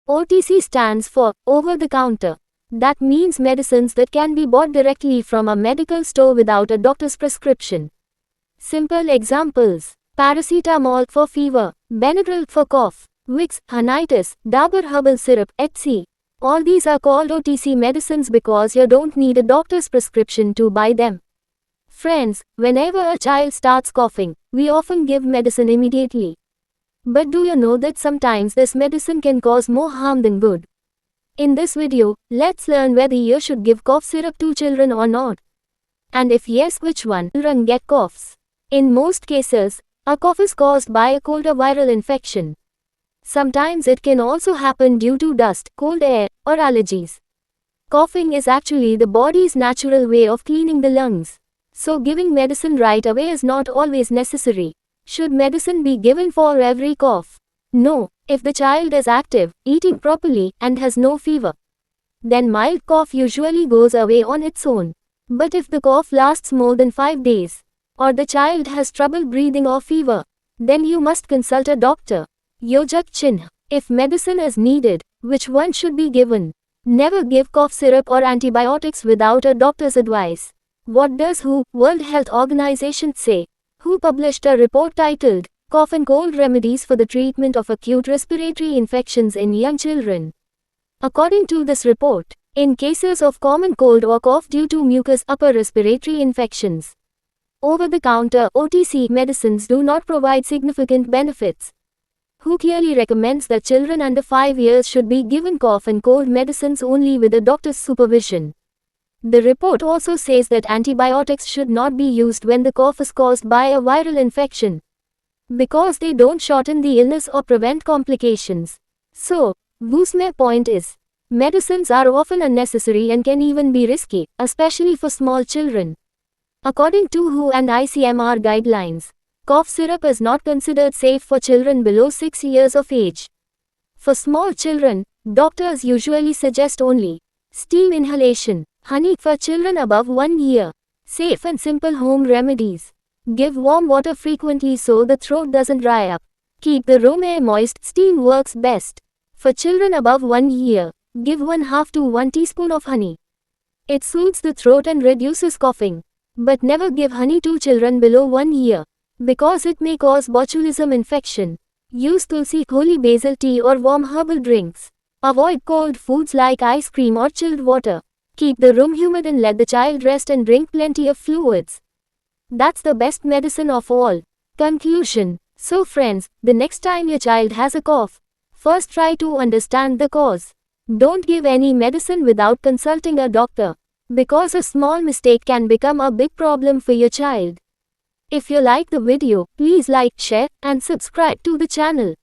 OTC stands for over the counter. That means medicines that can be bought directly from a medical store without a doctor's prescription. Simple examples: paracetamol for fever, Benadryl for cough, Vicks, Hanitus, Dabur herbal syrup, etc. All these are called OTC medicines because you don't need a doctor's prescription to buy them. Friends, whenever a child starts coughing, we often give medicine immediately. But do you know that sometimes this medicine can cause more harm than good? In this video, let's learn whether you should give cough syrup to children or not. And if yes, which one? Children get coughs. In most cases, a cough is caused by a cold or viral infection. Sometimes it can also happen due to dust, cold air, or allergies. Coughing is actually the body's natural way of cleaning the lungs. So giving medicine right away is not always necessary. Should medicine be given for every cough? No, if the child is active, eating properly, and has no fever, then mild cough usually goes away on its own. But if the cough lasts more than 5 days, or the child has trouble breathing or fever, then you must consult a doctor. Yojak Chinh. If medicine is needed, which one should be given? Never give cough syrup or antibiotics without a doctor's advice. What does WHO, World Health Organization, say? WHO published a report titled, Cough and Cold Remedies for the Treatment of Acute Respiratory Infections in Young Children. According to this report, in cases of common cold or cough due to mucous upper respiratory infections, over-the-counter OTC medicines do not provide significant benefits. WHO clearly recommends that children under 5 years should be given cough and cold medicines only with a doctor's supervision. The report also says that antibiotics should not be used when the cough is caused by a viral infection, because they don't shorten the illness or prevent complications. So, WHO's main point is, medicines are often unnecessary and can even be risky, especially for small children. According to WHO and ICMR guidelines, cough syrup is not considered safe for children below 6 years of age. For small children, doctors usually suggest only steam inhalation, honey for children above 1 year, safe and simple home remedies. Give warm water frequently so the throat doesn't dry up. Keep the room air moist, steam works best. For children above 1 year, give 1/2 to 1 teaspoon of honey. It soothes the throat and reduces coughing. But never give honey to children below 1 year, because it may cause botulism infection. Use tulsi, holy basil tea or warm herbal drinks. Avoid cold foods like ice cream or chilled water. Keep the room humid and let the child rest and drink plenty of fluids. That's the best medicine of all. Conclusion. So friends, the next time your child has a cough, first try to understand the cause. Don't give any medicine without consulting a doctor, because a small mistake can become a big problem for your child. If you like the video, please like, share, and subscribe to the channel.